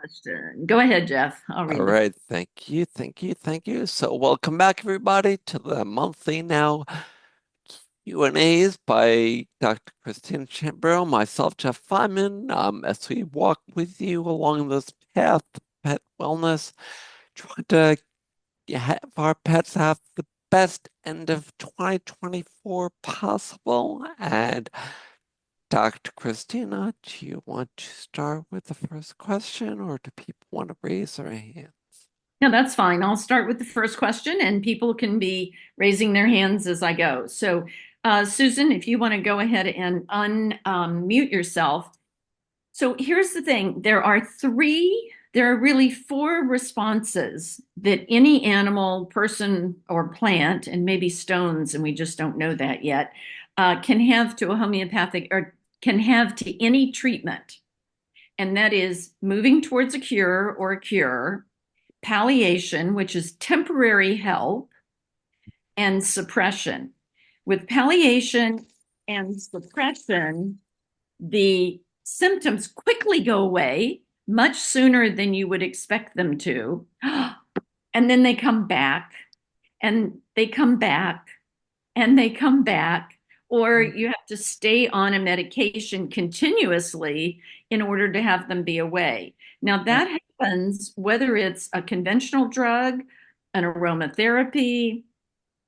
question. Go ahead, Jeff. I'll All read the. right, thank you. So welcome back everybody to the monthly now Q&As by Dr. Christina Chambero, myself, Jeff Feinman, as we walk with you along this path to pet wellness, trying to have our pets have the best end of 2024 possible. And Dr. Christina, do you want to start with the first question, or do people want to raise their hand? Yeah, that's fine. I'll start with the first question, and people can be raising their hands as I go. So, Susan, if you want to go ahead and unmute yourself. So here's the thing. There are really four responses that any animal, person, or plant, and maybe stones, and we just don't know that yet, can have to a homeopathic or can have to any treatment. And that is moving towards a cure or a cure, palliation, which is temporary help, and suppression. With palliation and suppression, the symptoms quickly go away much sooner than you would expect them to. And then they come back and they come back and they come back, or you have to stay on a medication continuously in order to have them be away. Now, that happens whether it's a conventional drug, an aromatherapy,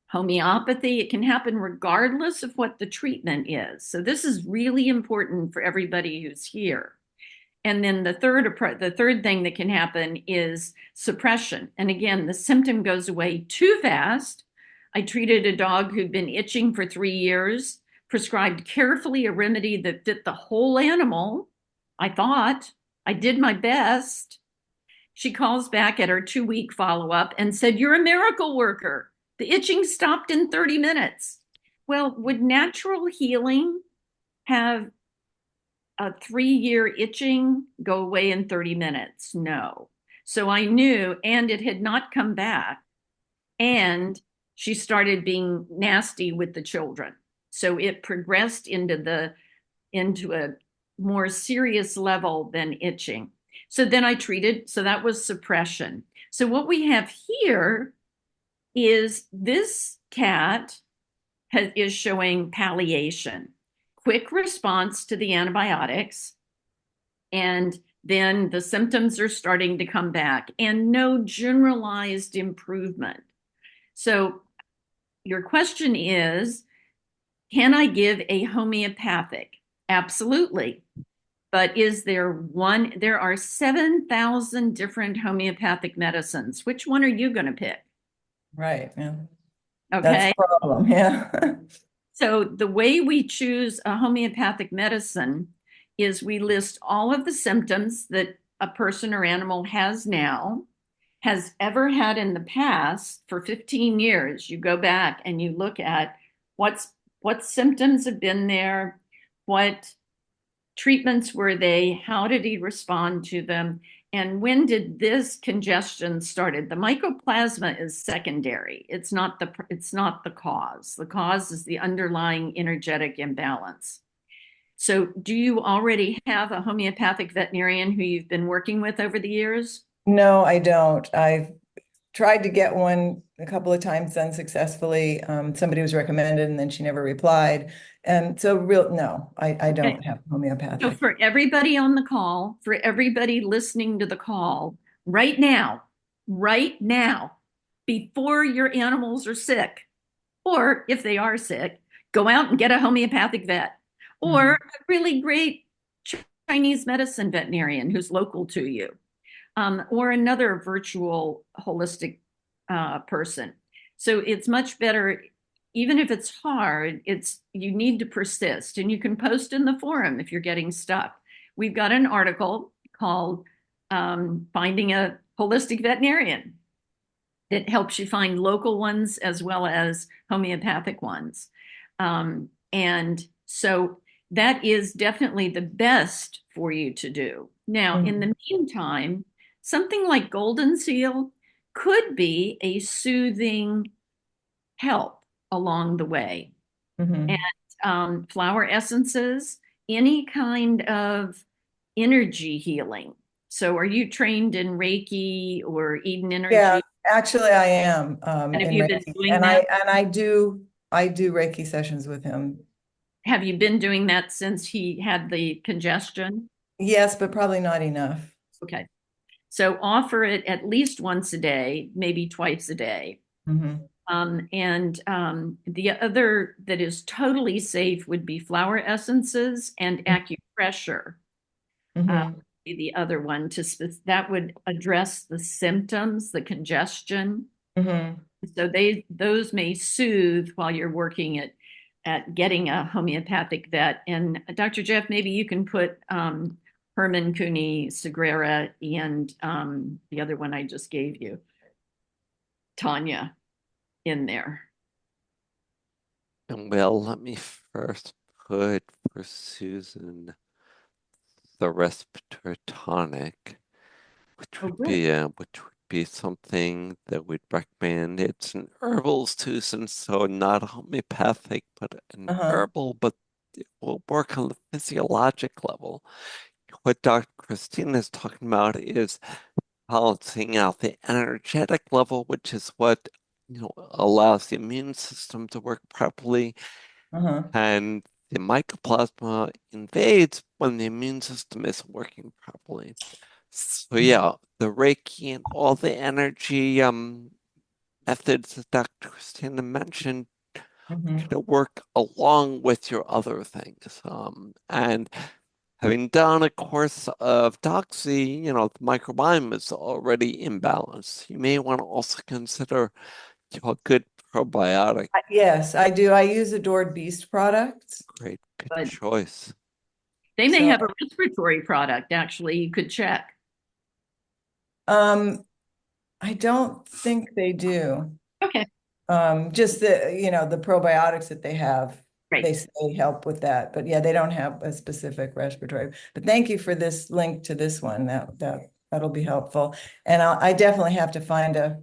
homeopathy. It can happen regardless of what the treatment is. So this is really important for everybody who's here. And then the third thing that can happen is suppression. And again, the symptom goes away too fast. I treated a dog who'd been itching for 3 years, prescribed carefully a remedy that fit the whole animal. I thought I did my best. She calls back at her 2-week follow up and said, "You're a miracle worker. The itching stopped in 30 minutes." Well, would natural healing have a 3-year itching go away in 30 minutes? No. So I knew, and it had not come back. And she started being nasty with the children. So it progressed into a more serious level than itching. So then I treated, so that was suppression. So what we have here is this cat is showing palliation, quick response to the antibiotics, and then the symptoms are starting to come back and no generalized improvement. So your question is, can I give a homeopathic? Absolutely. But is there one? There are 7,000 different homeopathic medicines. Which one are you going to pick? Right. Yeah. That's Okay. the problem. Yeah. So the way we choose a homeopathic medicine is we list all of the symptoms that a person or animal has now, has ever had in the past for 15 years. You go back and you look at what symptoms have been there, what treatments were they, how did he respond to them, and when did this congestion started? The mycoplasma is secondary. It's not the cause. The cause is the underlying energetic imbalance. So do you already have a homeopathic veterinarian who you've been working with over the years? No, I don't. I've tried to get one a couple of times unsuccessfully. Somebody was recommended and then she never replied. And so no, I Okay. don't have So homeopathic. for everybody on the call, for everybody listening to the call, right now, before your animals are sick, or if they are sick, go out and get a homeopathic vet or Mhm. a really great Chinese medicine veterinarian who's local to you, or another virtual holistic person. So it's much better, even if it's hard, you need to persist, and you can post in the forum if you're getting stuck. We've got an article called Finding a Holistic Veterinarian that helps you find local ones as well as homeopathic ones. And so that is definitely the best for you to do. Now, in Mhm. the meantime, something like Golden Seal could be a soothing help along the way. And Mhm. flower essences, any kind of energy healing. So are you trained in Reiki or Eden Yeah, Energy? actually I am And have in you been Reiki. doing And that? I do Reiki sessions with him. Have you been doing that since he had the congestion? Yes, but probably not enough. Okay. So offer it at least once a day, maybe twice a day. Hmm. And the other that is totally safe would be flower essences and acupressure. Uh, Hmm. the other one that would address the symptoms, the congestion. Hmm. So those may soothe while you're working at getting a homeopathic vet. And Dr. Jeff, maybe you can put Herman Cooney Sagrera and the other one I just gave you, Tanya, in there. And well, let me first put for Susan the respiratory tonic, Oh, good. which would be something that we'd recommend. It's an herbal, Susan, so not homeopathic, but an Uh-huh. herbal, but it will work on the physiologic level. What Dr. Christina is talking about is balancing out the energetic level, which is what allows the immune system to work properly, Uh-huh. and the mycoplasma invades when the immune system isn't working properly. So yeah, the Reiki and all the energy methods that Dr. Christina mentioned Hmm. kind of work along with your other things. And having done a course of Doxy, the microbiome is already imbalanced. You may want to also consider a good probiotic. Yes, I do. I use Adored Beast products. Great, good But choice. they may So have a respiratory product, actually, you could check. um I don't think they do. Okay, Just the probiotics that they have, great. they say help with that. But yeah, they don't have a specific respiratory. But thank you for this link to this one. That'll be helpful. And I definitely have to find a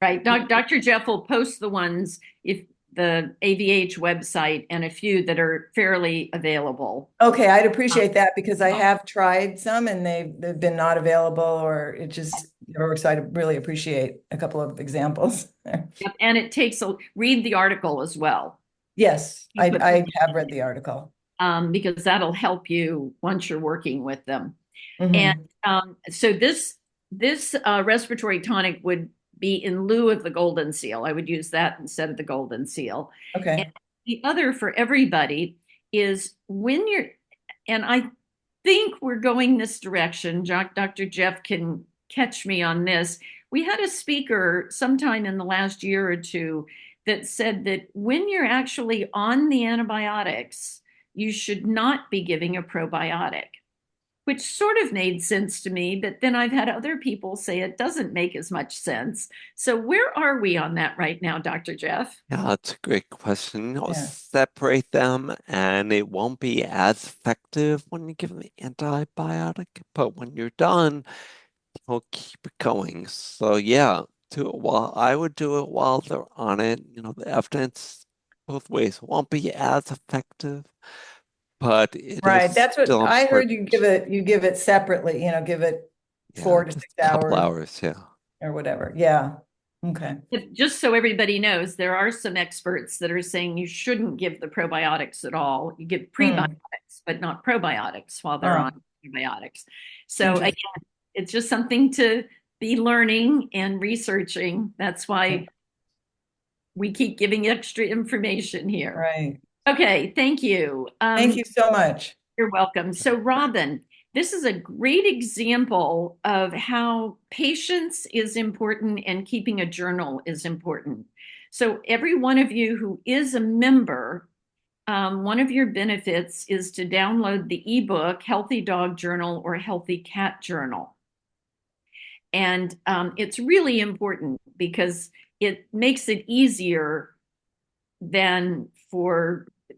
Right. Dr. Jeff will post the ones if the AVH website and a few that are fairly available. okay, I'd appreciate that because I Um, have tried some and they've been not available or it just works. So I'd really appreciate a couple of examples. and it takes read the article as well. Yes, You put I have read the article. because that'll help you once you're working with them. And Hmm. so this respiratory tonic would be in lieu of the golden seal. I would use that instead of the golden seal. And Okay. the other for everybody is when you're, and I think we're going this direction. Dr. Jeff can catch me on this. We had a speaker sometime in the last year or two that said that when you're actually on the antibiotics, you should not be giving a probiotic, which sort of made sense to me. But then I've had other people say it doesn't make as much sense. So where are we on that right now, Dr. Jeff? Yeah, that's a great question. Yeah. Separate them, and it won't be as effective when you give them the antibiotic. But when you're done, you'll keep it going. So yeah, do it while I would do it while they're on it. The evidence both ways won't be as effective, but it Right. is That's what still I heard. important. You give it separately, give it Yeah, 4 to just 6 a couple hours hours. Yeah. or whatever. Yeah. Okay. Just so everybody knows, there are some experts that are saying you shouldn't give the probiotics at all. You give Hmm. prebiotics, but not probiotics while they're on Oh, antibiotics. So again, interesting. it's just something to be learning and researching. That's why we keep giving extra information here. Right. Okay, thank you. Thank you so much. You're welcome. So, Robin, this is a great example of how patience is important and keeping a journal is important. So, every one of you who is a member, one of your benefits is to download the ebook Healthy Dog Journal or Healthy Cat Journal. And it's really important because it makes it easier than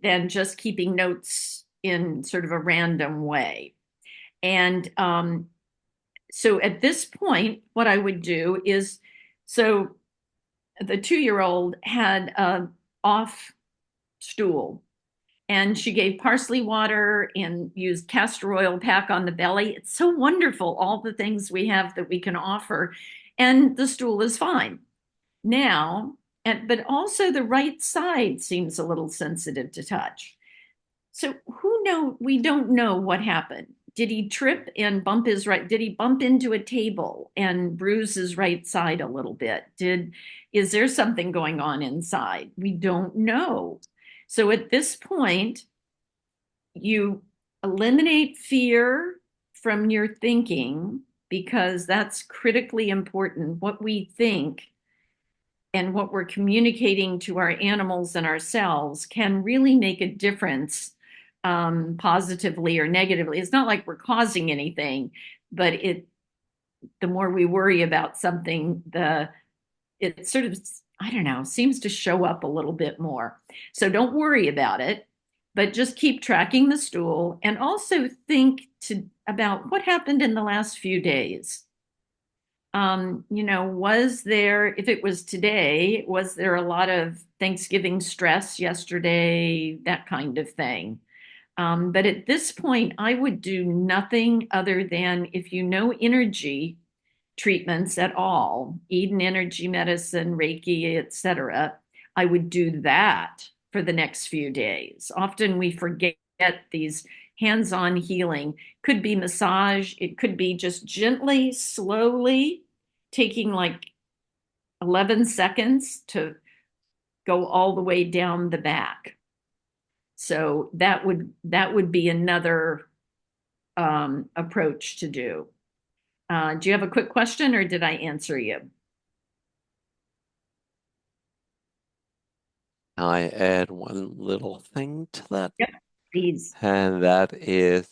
than just keeping notes in sort of a random way. And so at this point, what I would do is, so the 2-year-old had a off stool, And she gave parsley water and used castor oil pack on the belly. It's so wonderful, all the things we have that we can offer. And the stool is fine now. But also the right side seems a little sensitive to touch. So we don't know what happened. Did he trip and bump his right? Did he bump into a table and bruise his right side a little bit? Is there something going on inside? We don't know. So at this point, you eliminate fear from your thinking because that's critically important. What we think and what we're communicating to our animals and ourselves can really make a difference, positively or negatively. It's not like we're causing anything, but the more we worry about something, it sort of, I don't know, seems to show up a little bit more. So don't worry about it, but just keep tracking the stool and also think about what happened in the last few days. If it was today, was there a lot of Thanksgiving stress yesterday, that kind of thing? But at this point, I would do nothing other than, if you know energy treatments at all, Eden energy medicine, Reiki, etc., I would do that for the next few days. Often we forget these hands-on healing. Could be massage, it could be just gently, slowly taking like 11 seconds to go all the way down the back. So that would be another approach to do. Do you have a quick question, or did I answer you? I add one little thing to that, Yep, please. and that is,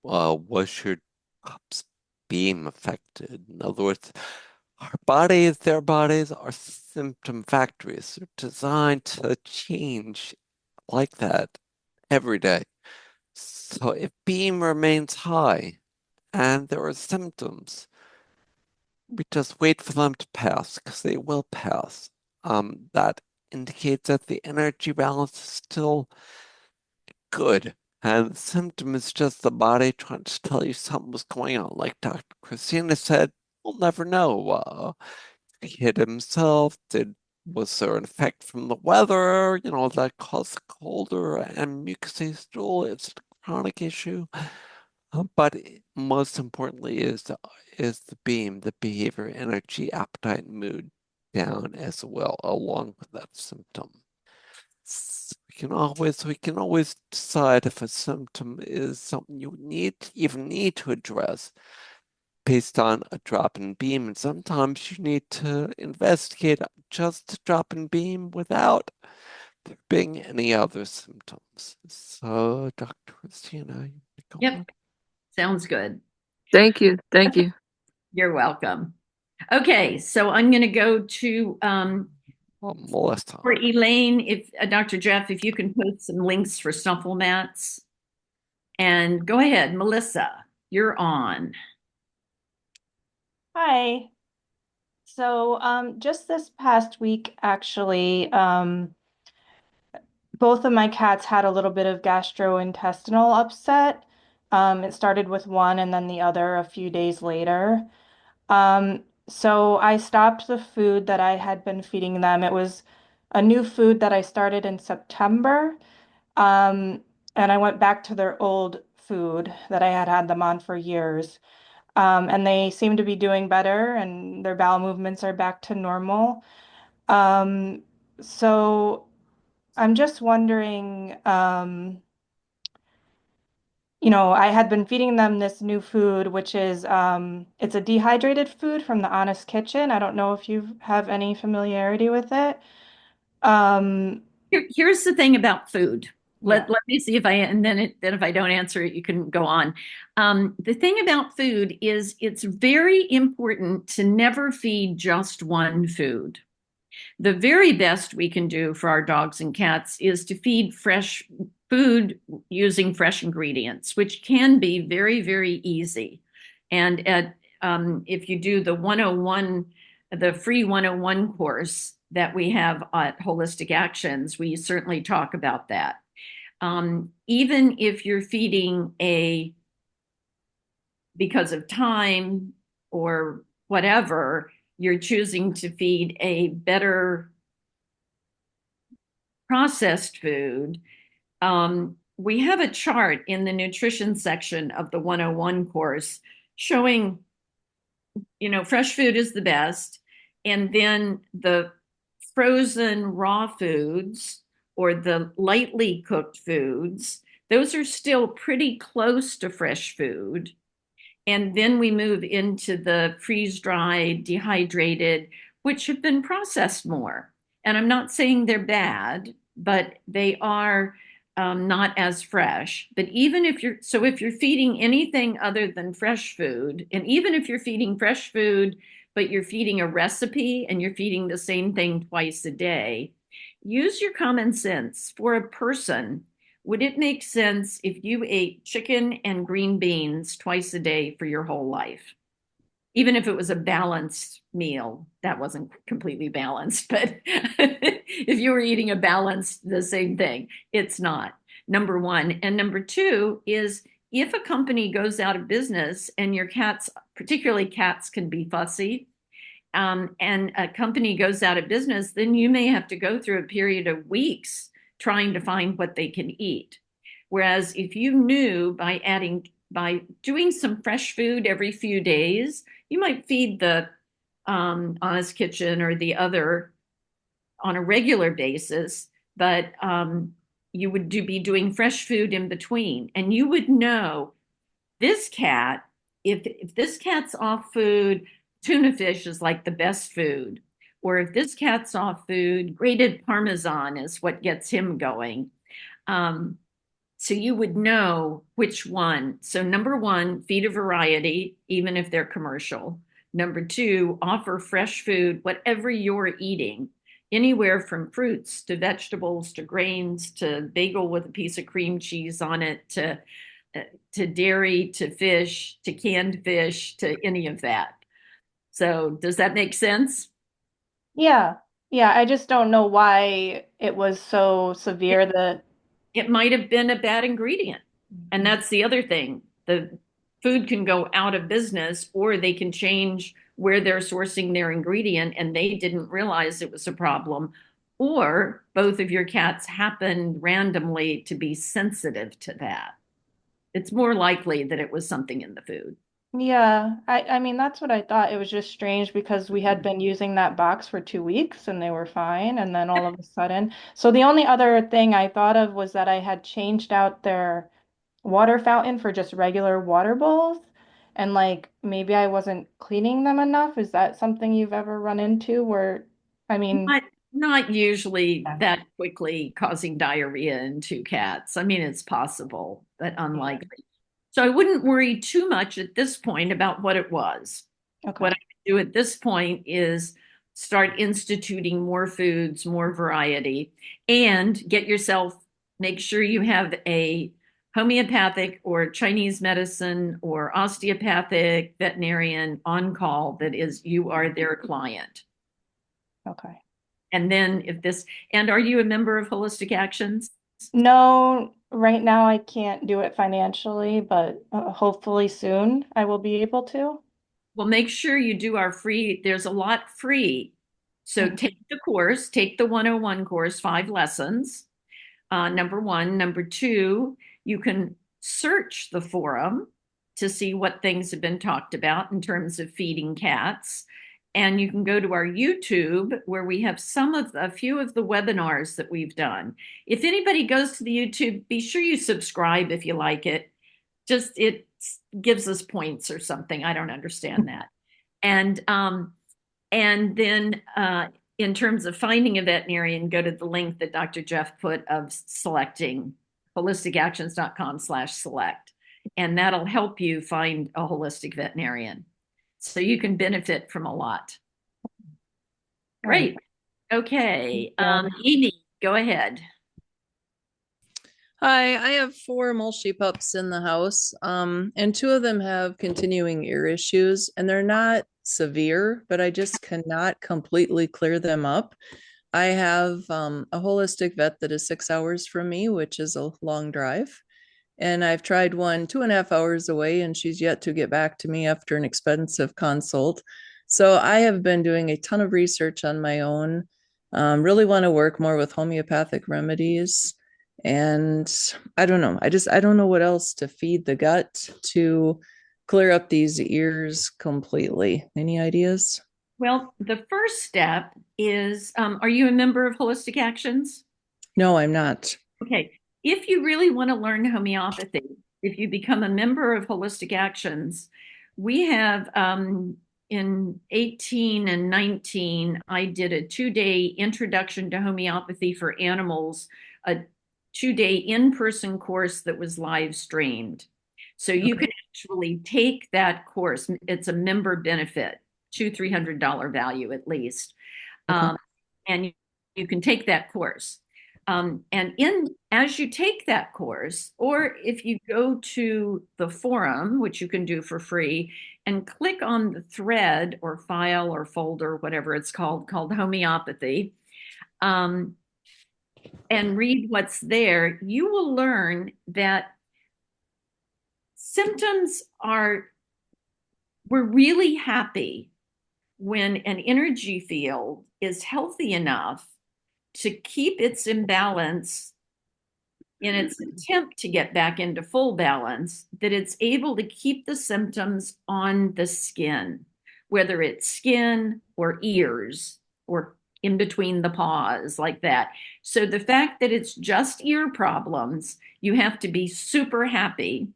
was your cup's beam affected? In other words, our bodies, their bodies are symptom factories. They're designed to change like that every day. So if beam remains high and there are symptoms, we just wait for them to pass because they will pass. That indicates that the energy balance is still good. And the symptom is just the body trying to tell you something was going on. Like Dr. Christina said, we'll never know. He hit himself. Was there an effect from the weather, that caused the colder and mucousy stool? It's a chronic issue. But most importantly is the beam, the behavior, energy, appetite, mood down as well, along with that symptom. We can always decide if a symptom is something you even need to address based on a drop in beam. And sometimes you need to investigate just a drop in beam without there being any other symptoms. So, Dr. Christina, you go Yep, on. sounds good. Thank you. Thank you. You're welcome. Okay, so I'm going to go to Melissa. for Elaine. If Dr. Jeff, if you can post some links for snuffle mats, and go ahead, Melissa, you're on. Hi. So, just this past week, actually, both of my cats had a little bit of gastrointestinal upset. It started with one and then the other a few days later. So I stopped the food that I had been feeding them. It was a new food that I started in September. And I went back to their old food that I had had them on for years. And they seem to be doing better and their bowel movements are back to normal. So I'm just wondering, I had been feeding them this new food, which is it's a dehydrated food from the Honest Kitchen. I don't know if you have any familiarity with it. Um, Here's the thing about food. yeah. Let me see if then if I don't answer it, you can go on. The thing about food is it's very important to never feed just one food. The very best we can do for our dogs and cats is to feed fresh food using fresh ingredients, which can be very, very easy. And if you do the 101, the free 101 course that we have at Holistic Actions, we certainly talk about that. Even if you're feeding because of time or whatever, you're choosing to feed a better processed food. We have a chart in the nutrition section of the 101 course showing, fresh food is the best. And then the frozen raw foods or the lightly cooked foods, those are still pretty close to fresh food. And then we move into the freeze-dried, dehydrated, which have been processed more. And I'm not saying they're bad, but they are not as fresh. But if you're feeding anything other than fresh food, and even if you're feeding fresh food, but you're feeding a recipe and you're feeding the same thing twice a day, use your common sense. For a person, would it make sense if you ate chicken and green beans twice a day for your whole life? Even if it was a balanced meal, that wasn't completely balanced, but if you were eating the same thing, it's not. Number one. And number two is if a company goes out of business and your cats, particularly cats, can be fussy, and a company goes out of business, then you may have to go through a period of weeks trying to find what they can eat. Whereas if you knew by doing some fresh food every few days, you might feed the Honest Kitchen or the other on a regular basis, but you would be doing fresh food in between. And you would know this cat, if this cat's off food, tuna fish is like the best food. Or if this cat's off food, grated Parmesan is what gets him going. So you would know which one. So number one, feed a variety, even if they're commercial. Number two, offer fresh food, whatever you're eating, anywhere from fruits to vegetables to grains to bagel with a piece of cream cheese on it to dairy to fish to canned fish to any of that. So does that make sense? Yeah. Yeah, I just don't know why it was so severe that It might have been a bad ingredient. And that's the other thing. The food can go out of business or they can change where they're sourcing their ingredient and they didn't realize it was a problem. Or both of your cats happened randomly to be sensitive to that. It's more likely that it was something in the food. Yeah, I mean that's what I thought. It was just strange because we had been using that box for 2 weeks and they were fine, and then all of a sudden. So the only other thing I thought of was that I had changed out their water fountain for just regular water bowls, and like maybe I wasn't cleaning them enough. Is that something you've ever run into where, I mean, Not usually yeah, that quickly causing diarrhea in two cats. I mean, it's possible, but yeah. unlikely. So I wouldn't worry too much at this point about what it was. What Okay. I would do at this point is start instituting more foods, more variety, and make sure you have a homeopathic or Chinese medicine or osteopathic veterinarian on call that is, you are their client. Okay. And then and are you a member of Holistic Actions? No, right now I can't do it financially, but hopefully soon I will be able to. Well, make sure you do there's a lot free. So take the course, take the 101 course, 5 lessons. Number one. Number two, you can search the forum to see what things have been talked about in terms of feeding cats. And you can go to our YouTube where we have a few of the webinars that we've done. If anybody goes to the YouTube, be sure you subscribe if you like it. Just it gives us points or something. I don't understand that. And then in terms of finding a veterinarian, go to the link that Dr. Jeff put of selecting holisticactions.com/select. And that'll help you find a holistic veterinarian. So you can benefit from a lot. Great. Okay. Yeah. Amy, go ahead. Hi, I have 4 Mulchi pups in the house, and 2 of them have continuing ear issues, and they're not severe, but I just cannot completely clear them up. I have a holistic vet that is 6 hours from me, which is a long drive. And I've tried one 2.5 hours away, and she's yet to get back to me after an expensive consult. So I have been doing a ton of research on my own. Really want to work more with homeopathic remedies. And I don't know. I don't know what else to feed the gut to clear up these ears completely. Any ideas? Well, the first step is, are you a member of Holistic Actions? No, I'm not. Okay. If you really want to learn homeopathy, if you become a member of Holistic Actions, we have in 18 and 19, I did a 2-day introduction to homeopathy for animals, a 2-day in-person course that was live streamed. So you can actually take that course. It's a member benefit, $200-300 value at least. Okay. And you can take that course. And as you take that course, or if you go to the forum, which you can do for free, and click on the thread or file or folder, whatever it's called homeopathy, and read what's there, you will learn that symptoms we're really happy when an energy field is healthy enough to keep its imbalance in its attempt to get back into full balance, that it's able to keep the symptoms on the skin, whether it's skin or ears or in between the paws, like that. So the fact that it's just ear problems, you have to be super happy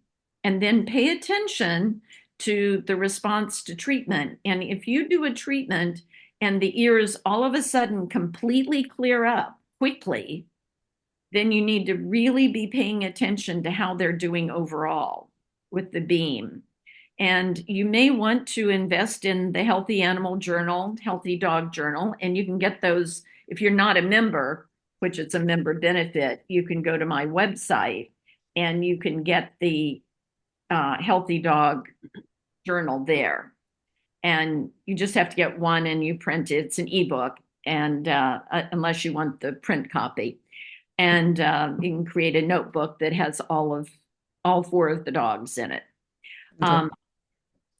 and then pay attention to the response to treatment. And if you do a treatment and the ears all of a sudden completely clear up quickly, then you need to really be paying attention to how they're doing overall with the beam. And you may want to invest in the Healthy Animal Journal, Healthy Dog Journal, and you can get those if you're not a member, which it's a member benefit. You can go to my website and you can get the Healthy Dog Journal there. And you just have to get one and you print it. It's an ebook, and unless you want the print copy. And you can create a notebook that has all 4 of the dogs in it. Okay.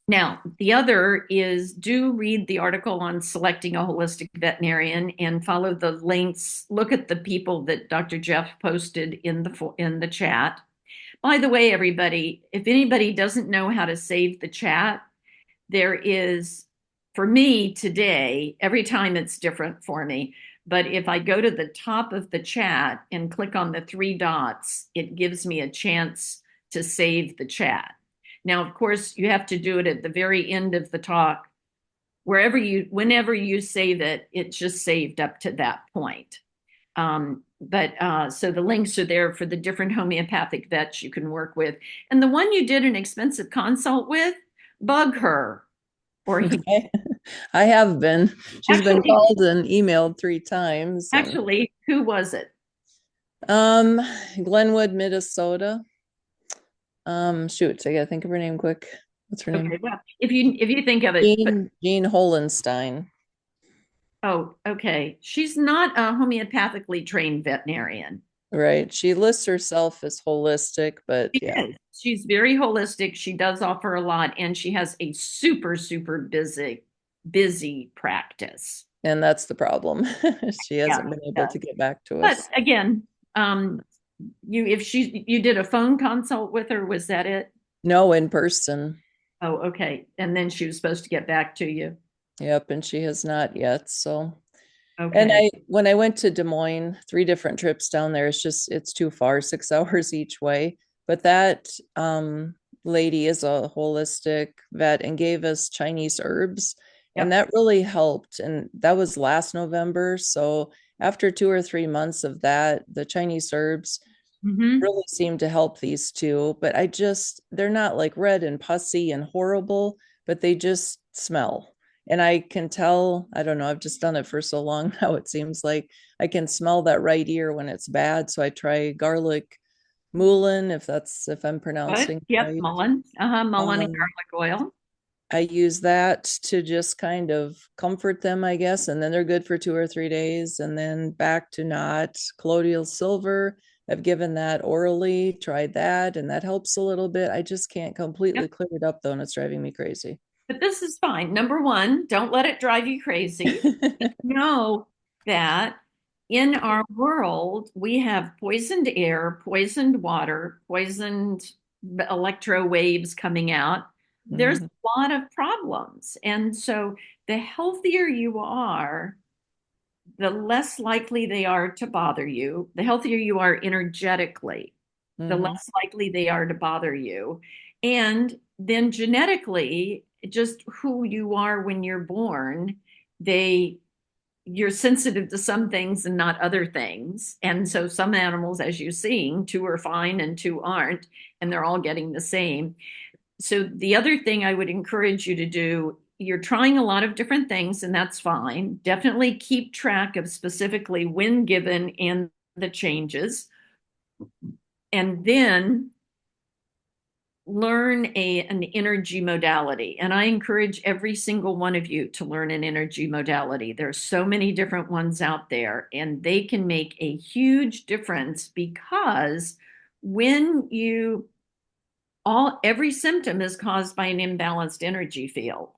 Now, the other is do read the article on selecting a holistic veterinarian and follow the links. Look at the people that Dr. Jeff posted in the chat. By the way, everybody, if anybody doesn't know how to save the chat, there is, for me today, every time it's different for me. But if I go to the top of the chat and click on the 3 dots, it gives me a chance to save the chat. Now, of course, you have to do it at the very end of the talk. Whenever you save it, it's just saved up to that point. So the links are there for the different homeopathic vets you can work with. And the one you did an expensive consult with, bug her. Or I have been. She's been Actually- called and emailed 3 times. and- actually, who was it? Glenwood, Minnesota. Shoot, I gotta think of her name quick. What's her name? Okay, well, if you think of it, Jean Holenstein. oh, okay. She's not a homeopathically trained veterinarian. Right. She lists herself as holistic, but She yeah. is. She's very holistic. She does offer a lot, and she has a super, super busy practice. And that's the problem. She hasn't been able yeah. to get back to But us. again, you did a phone consult with her, was that it? No, in person. Oh, okay. And then she was supposed to get back to you. Yep, and she has not yet. So Okay. and when I went to Des Moines, 3 different trips down there, it's too far, 6 hours each way. But that lady is a holistic vet and gave us Chinese herbs. And that really helped. And that was last November. So after 2 or 3 months of that, the Chinese herbs really seem to help these 2. But they're not like red and pussy and horrible, but they just smell. And I can tell, I don't know, I've just done it for so long now, it seems like I can smell that right ear when it's bad. So I try garlic mullein, if I'm pronouncing Yep, right. mullein. Mullein and garlic oil. I use that to just kind of comfort them, I guess, and then they're good for 2 or 3 days, and then back to not. Colloidal silver, I've given that orally, tried that, and that helps a little bit. I just can't completely Yep. clear it up though, and it's driving me crazy. But this is fine. Number one, don't let it drive you crazy. Know that in our world, we have poisoned air, poisoned water, poisoned electro waves coming out. There's Mhm. a lot of problems. And so the healthier you are, the less likely they are to bother you. The healthier you are energetically, the Mhm. less likely they are to bother you. And then genetically, just who you are when you're born, you're sensitive to some things and not other things. And so some animals, as you're seeing, two are fine and two aren't, and they're all getting the same. So the other thing I would encourage you to do, you're trying a lot of different things, and that's fine. Definitely keep track of specifically when given and the changes. And then learn an energy modality. And I encourage every single one of you to learn an energy modality. There's so many different ones out there, and they can make a huge difference because when you every symptom is caused by an imbalanced energy field.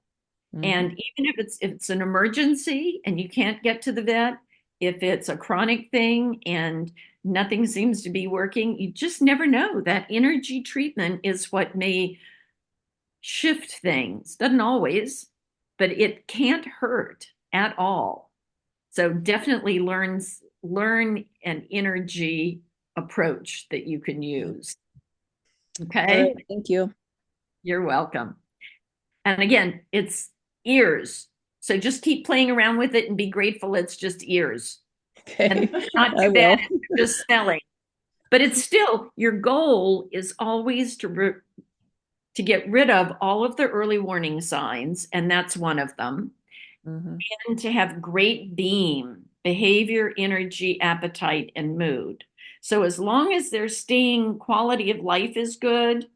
And Mhm. even if it's an emergency and you can't get to the vet, if it's a chronic thing and nothing seems to be working, you just never know. That energy treatment is what may shift things. Doesn't always, but it can't hurt at all. So definitely learn an energy approach that you can use. All Okay? right, thank you. You're welcome. And again, it's ears. So just keep playing around with it and be grateful it's just ears. And Okay, not I too bad, will. just smelling. But it's still, your goal is always to get rid of all of the early warning signs, and that's one of them. Mhm. And to have great beam, behavior, energy, appetite, and mood. So as long as they're staying, quality of life is good,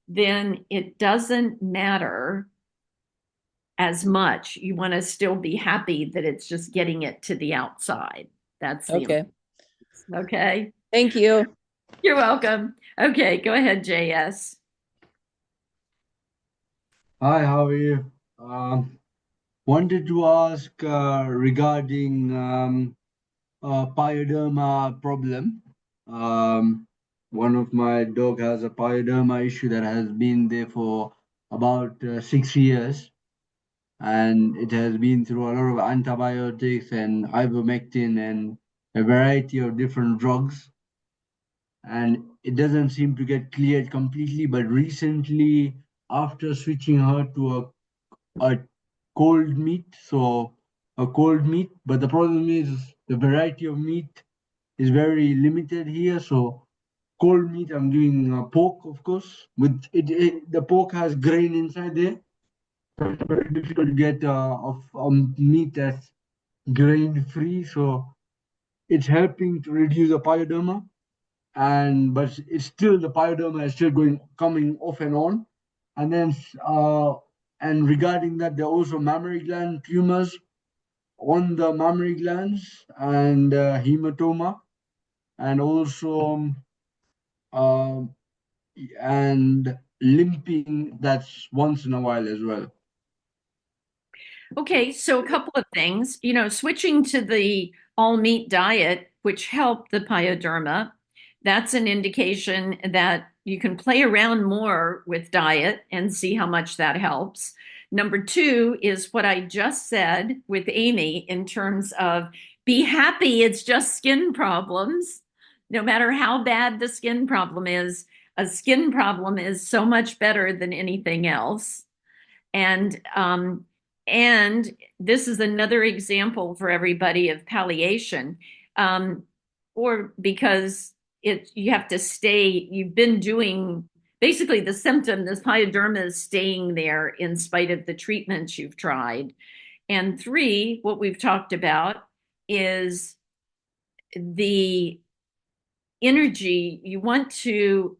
then it doesn't matter as much. You want to still be happy that it's just getting it to the outside. That's the Okay, okay. thank you. You're welcome. Okay, go ahead, JS. Hi, how are you? Wanted to ask regarding pyoderma problem. One of my dog has a pyoderma issue that has been there for about 6 years, and it has been through a lot of antibiotics and ivermectin and a variety of different drugs, and it doesn't seem to get cleared completely. But recently, after switching her to a cold meat, so a cold meat. But the problem is the variety of meat is very limited here. So cold meat, I'm doing pork, of course. With the pork has grain inside there, so it's very difficult to get of meat that's grain free. So it's helping to reduce the pyoderma, and but it's still the pyoderma is still going coming off and on. And then and regarding that, there are also mammary gland tumors on the mammary glands and hematoma, and also um, and limping, that's once in a while as well. Okay, so a couple of things. Switching to the all meat diet, which helped the pyoderma, that's an indication that you can play around more with diet and see how much that helps. Number two is what I just said with Amy in terms of be happy, it's just skin problems. No matter how bad the skin problem is, a skin problem is so much better than anything else. And this is another example for everybody of palliation, um, or because you have to stay. You've been doing basically the symptom. This pyoderma is staying there in spite of the treatments you've tried. And three, what we've talked about is the energy. You want to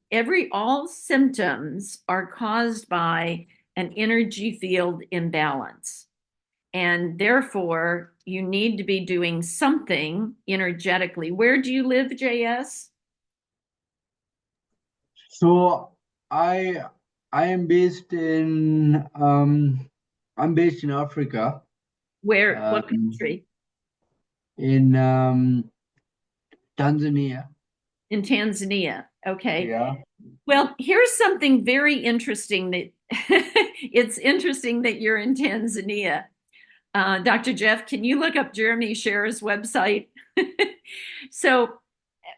all symptoms are caused by an energy field imbalance. And therefore, you need to be doing something energetically. Where do you live, JS? So I I am based in I'm based in Africa, Where, what um, country? in Tanzania. In Tanzania. Okay. Yeah. Well, here's something very interesting that it's interesting that you're in Tanzania. Dr. Jeff, can you look up Jeremy Scher's website? So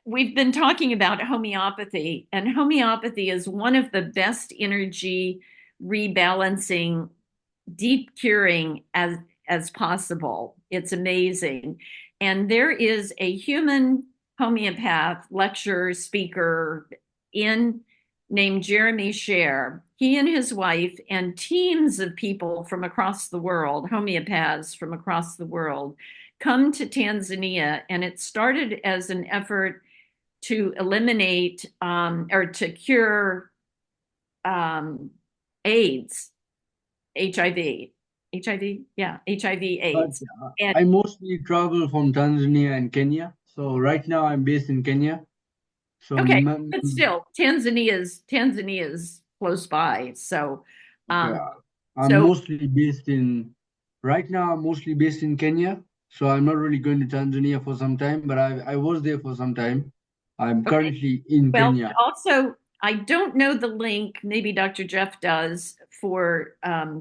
we've been talking about homeopathy, and homeopathy is one of the best energy rebalancing, deep curing as possible. It's amazing. And there is a human homeopath lecturer speaker in named Jeremy Scher. He and his wife and teams of people from across the world, homeopaths from across the world, come to Tanzania, and it started as an effort to eliminate or to cure AIDS, yeah, But HIV/AIDS. And I mostly travel from Tanzania and Kenya. So right now I'm based in Kenya. So okay, but still, Tanzania's close by. So, okay, um, I'm so mostly based in right now I'm mostly based in Kenya. So I'm not really going to Tanzania for some time, but I was there for some time. I'm okay. currently in Well, Kenya. also, I don't know the link. Maybe Dr. Jeff does for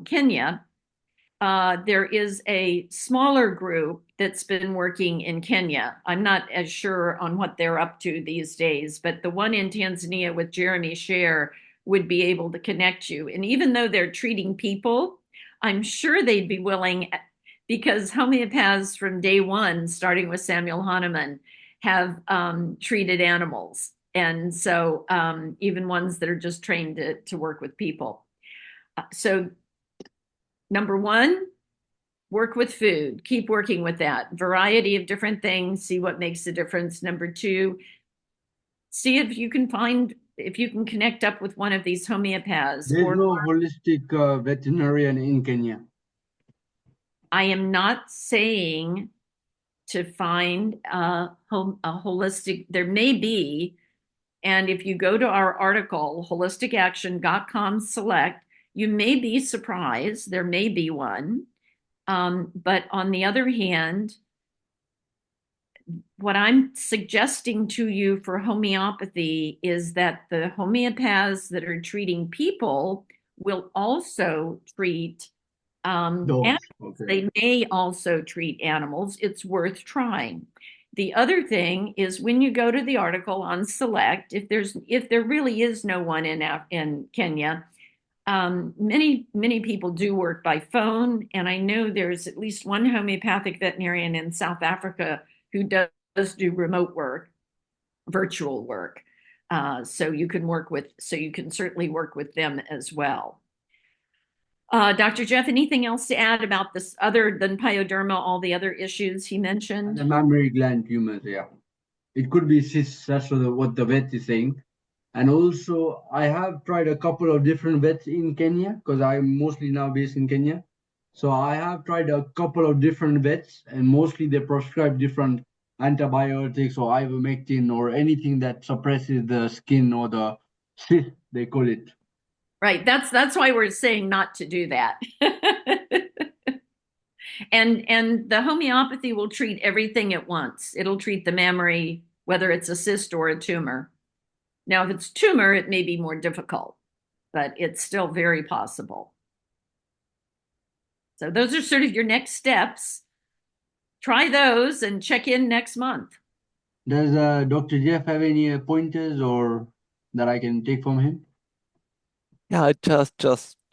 Kenya. There is a smaller group that's been working in Kenya. I'm not as sure on what they're up to these days, but the one in Tanzania with Jeremy Scher would be able to connect you. And even though they're treating people, I'm sure they'd be willing, because homeopaths from day one, starting with Samuel Hahnemann, have treated animals. And so even ones that are just trained to work with people. So, number one, work with food, keep working with that variety of different things, see what makes a difference. Number two, see if you can connect up with one of these homeopaths. There's Or no holistic veterinarian in Kenya. I am not saying to find a holistic, there may be, and if you go to our article holisticaction.com select, you may be surprised, there may be one. But on the other hand, what I'm suggesting to you for homeopathy is that the homeopaths that are treating people will also treat Dogs. animals. Okay. They may also treat animals. It's worth trying. The other thing is when you go to the article on select, if there really is no one in Kenya, many people do work by phone, and I know there's at least one homeopathic veterinarian in South Africa who does do remote work, virtual work. So you can certainly work with them as well. Dr. Jeff, anything else to add about this other than pyoderma, all the other issues he And mentioned? the mammary gland tumors, yeah. It could be cysts, that's what the vet is saying. And also, I have tried a couple of different vets in Kenya because I'm mostly now based in Kenya. So I have tried a couple of different vets, and mostly they prescribe different antibiotics or ivermectin or anything that suppresses the skin or the cyst, they call it. Right. That's why we're saying not to do that. And the homeopathy will treat everything at once. It'll treat the mammary, whether it's a cyst or a tumor. Now, if it's tumor, it may be more difficult, but it's still very possible. So those are sort of your next steps. Try those and check in next month. Does Dr. Jeff have any pointers or that I can take from him? Yeah, just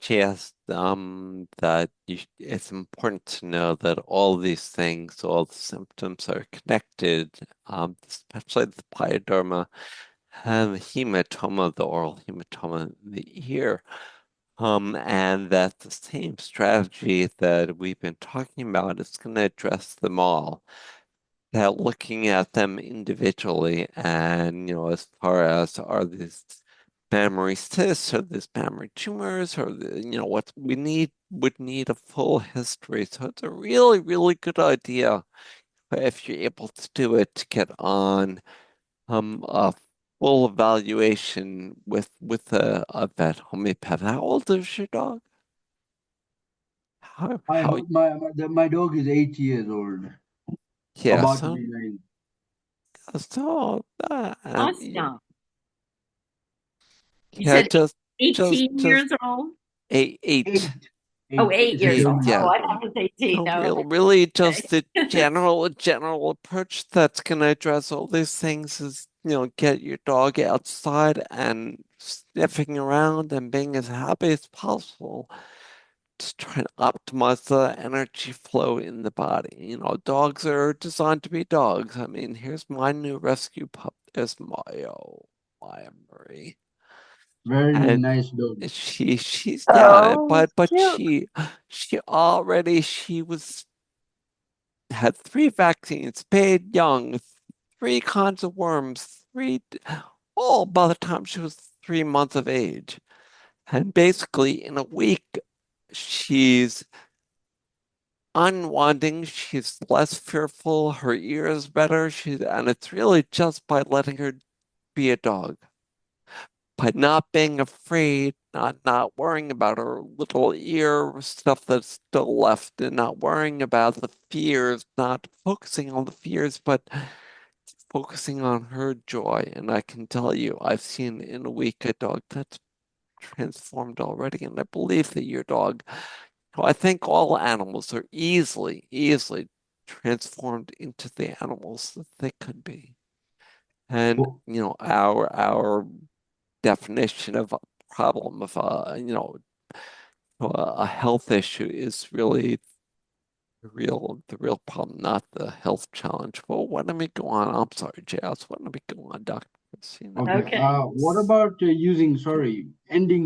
that it's important to know that all these things, all the symptoms are connected, especially the pyoderma and the hematoma, the oral hematoma in the ear. And that the same strategy that we've been talking about is going to address them all. That looking at them individually and, as far as are these mammary cysts or there's mammary tumors or what we would need a full history. So it's a really, really good idea if you're able to do it to get on a full evaluation with a vet homeopath. How old is your dog? How My dog is 8 years old, yeah, about to so be 9. so Awesome. You yeah, said 18 just years old? eight. 8. Oh, 8. 8 years old. Oh, Yeah. I thought it was 18. No, No. really Okay. just the general approach that's gonna address all these things is, get your dog outside and sniffing around and being as happy as possible. Just trying to optimize the energy flow in the body. Dogs are designed to be dogs. I mean, here's my new rescue pup. There's Maya Marie. Very And nice dog. she's yeah, Oh, but cute. she was had 3 vaccines, spayed young, 3 kinds of worms, all by the time she was 3 months of age. And basically, in a week, she's unwanting, she's less fearful, her ear is better, and it's really just by letting her be a dog. By not being afraid, not worrying about her little ear stuff that's still left, and not worrying about the fears, not focusing on the fears, but focusing on her joy. And I can tell you, I've seen in a week a dog that's transformed already, and I believe that your dog, I think all animals are easily transformed into the animals that they could be. And Oh, our definition of a problem of a health issue is really the real problem, not the health challenge. Well, why don't we go on? I'm sorry, Jazz. Why don't we go on, Dr. Christina? okay. Okay. What about ending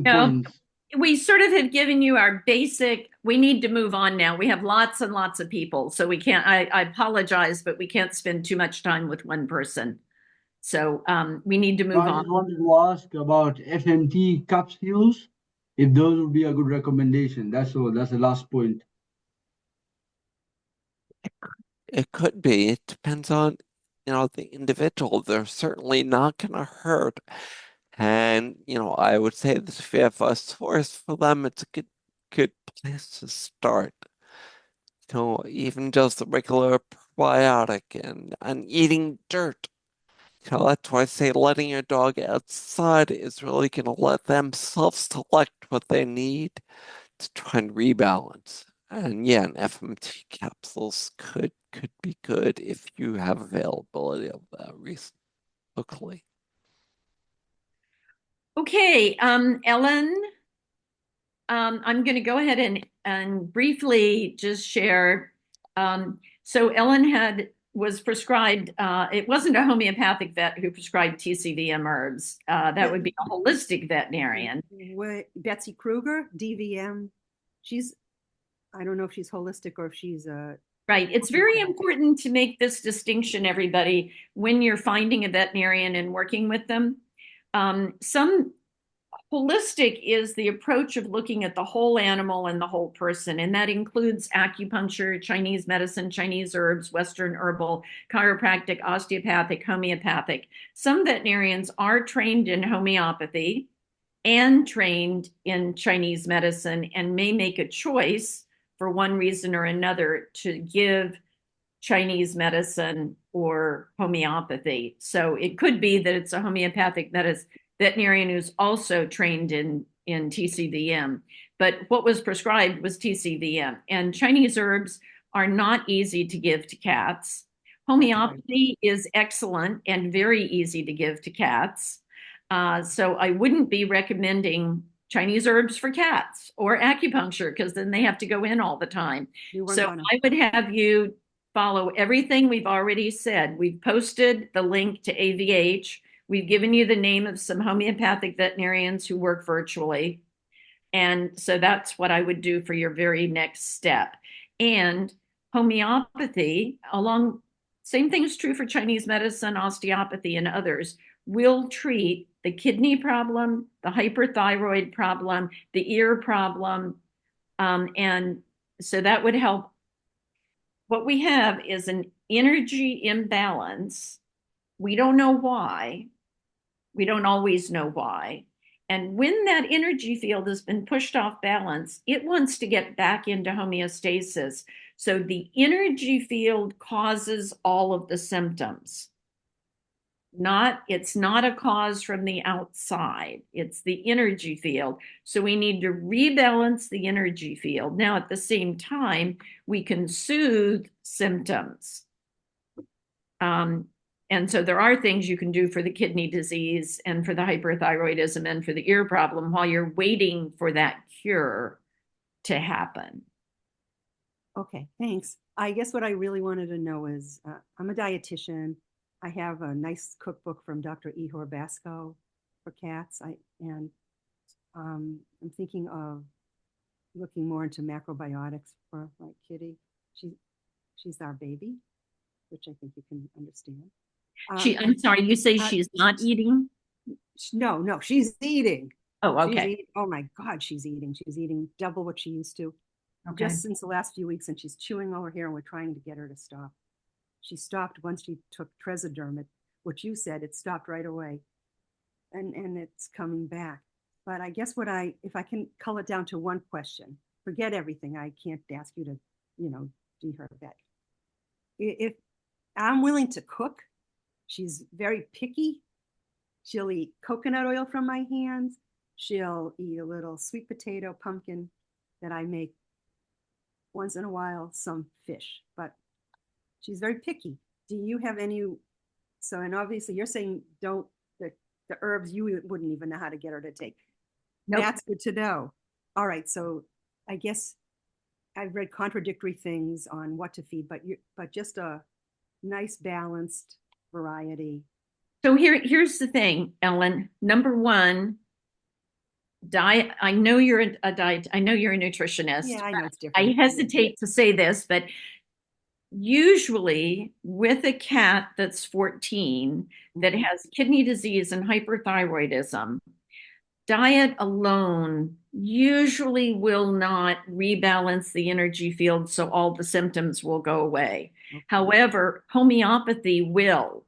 No, points? we sort of have given you our basic, we need to move on now. We have lots and lots of people, so we can't, I apologize, but we can't spend too much time with one person. So we need to No, move I on. just wanted to ask about FMT capsules, if those would be a good recommendation. That's all. That's the last point. It could be. It depends on, the individual. They're certainly not going to hurt. And, I would say that if you have a source for them, it's a good place to start. Even just the regular probiotic and eating dirt. That's why I say letting your dog outside is really going to let them self-select what they need to try and rebalance. And yeah, an FMT capsules could be good if you have availability of that locally. Okay, Ellen, I'm going to go ahead and briefly just share. So Ellen was prescribed. It wasn't a homeopathic vet who prescribed TCVM herbs. That would be a holistic veterinarian. Betsy Kruger, DVM. I don't know if she's holistic or if she's Right. It's very important to make this distinction, everybody, when you're finding a veterinarian and working with them. Some holistic is the approach of looking at the whole animal and the whole person, and that includes acupuncture, Chinese medicine, Chinese herbs, Western herbal, chiropractic, osteopathic, homeopathic. Some veterinarians are trained in homeopathy and trained in Chinese medicine and may make a choice for one reason or another to give Chinese medicine or homeopathy. So it could be that it's a homeopathic veterinarian who's also trained in TCVM. But what was prescribed was TCVM. And Chinese herbs are not easy to give to cats. Homeopathy is excellent and very easy to give to cats. So I wouldn't be recommending Chinese herbs for cats or acupuncture because then they have to go in all the time. So I would have you follow everything we've already said. We've posted the link to AVH. We've given you the name of some homeopathic veterinarians who work virtually. And so that's what I would do for your very next step. And homeopathy, same thing is true for Chinese medicine, osteopathy, and others. will treat the kidney problem, the hyperthyroid problem, the ear problem. And so that would help. What we have is an energy imbalance. We don't know why. We don't always know why. And when that energy field has been pushed off balance, it wants to get back into homeostasis. So the energy field causes all of the symptoms. It's not a cause from the outside. It's the energy field. So we need to rebalance the energy field. Now, at the same time, we can soothe symptoms. And so there are things you can do for the kidney disease and for the hyperthyroidism and for the ear problem while you're waiting for that cure to happen. Okay, thanks. I guess what I really wanted to know is, I'm a dietitian. I have a nice cookbook from Dr. Ihor Basco for cats. I'm thinking of looking more into macrobiotics for my kitty. She's our baby, which I think you can understand. I'm sorry, you say she's not eating? No, she's eating. Oh, She's okay. eating. Oh my God, she's eating. She's eating double what she used to. Okay. Just since the last few weeks, and she's chewing over here, and we're trying to get her to stop. She stopped once she took Tresiderm, what you said, it stopped right away. And it's coming back. But I guess if I can cull it down to one question, forget everything. I can't ask you to, do her vet. If I'm willing to cook, she's very picky. She'll eat coconut oil from my hands. She'll eat a little sweet potato pumpkin that I make once in a while, some fish, but she's very picky. Do you have any, and obviously you're saying the herbs you wouldn't even know how to get her to take. Nope. That's good to know. All right, so I guess I've read contradictory things on what to feed, but just a nice balanced variety. So here's the thing, Ellen. Number one, diet. I know you're a diet. I know you're a nutritionist. Yeah, I know it's different. I hesitate to say this, but usually with a cat that's 14 that has kidney disease and hyperthyroidism, diet alone usually will not rebalance the energy field so all the symptoms will go away. Okay. However, homeopathy will.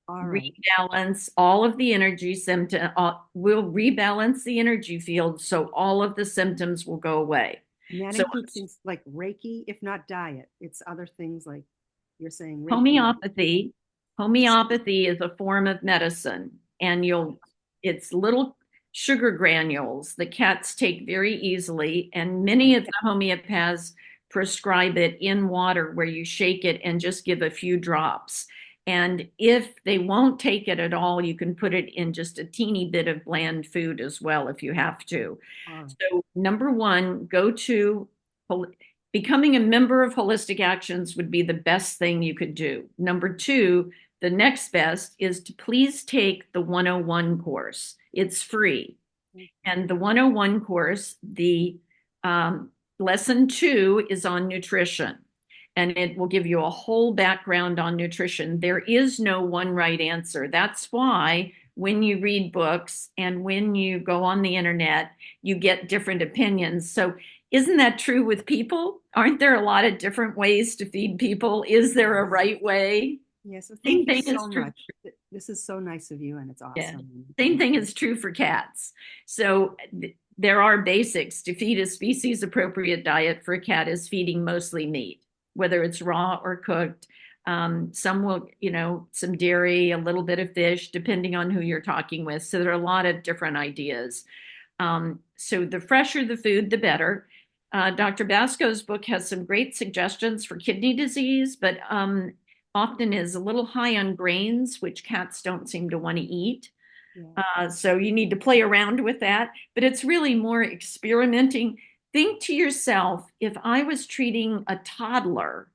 Rebalance all of the energy symptom, will rebalance the energy field so all of the symptoms will go away. And that includes things like Reiki, if not diet. It's other things like you're saying. Reiki. Homeopathy is a form of medicine, and it's little sugar granules the cats take very easily, and many of the homeopaths prescribe it in water where you shake it and just give a few drops. And if they won't take it at all, you can put it in just a teeny bit of bland food as well if you have to. So number one, becoming a member of Holistic Actions would be the best thing you could do. Number two, the next best is to please take the 101 course. It's free. And the 101 course, the lesson 2 is on nutrition. And it will give you a whole background on nutrition. There is no one right answer. That's why when you read books and when you go on the internet, you get different opinions. So isn't that true with people? Aren't there a lot of different ways to feed people? Is there a right way? Yes. Yeah, so thank you so much. This is so nice of you, and it's awesome. Yeah. Same thing is true for cats. So there are basics. To feed a species appropriate diet for a cat is feeding mostly meat, whether it's raw or cooked. Some will, some dairy, a little bit of fish, depending on who you're talking with. So there are a lot of different ideas. So the fresher the food, the better. Dr. Basco's book has some great suggestions for kidney disease, but often is a little high on grains, which cats don't seem to want to eat. Yeah. So you need to play around with that, but it's really more experimenting. Think to yourself, if I was treating a toddler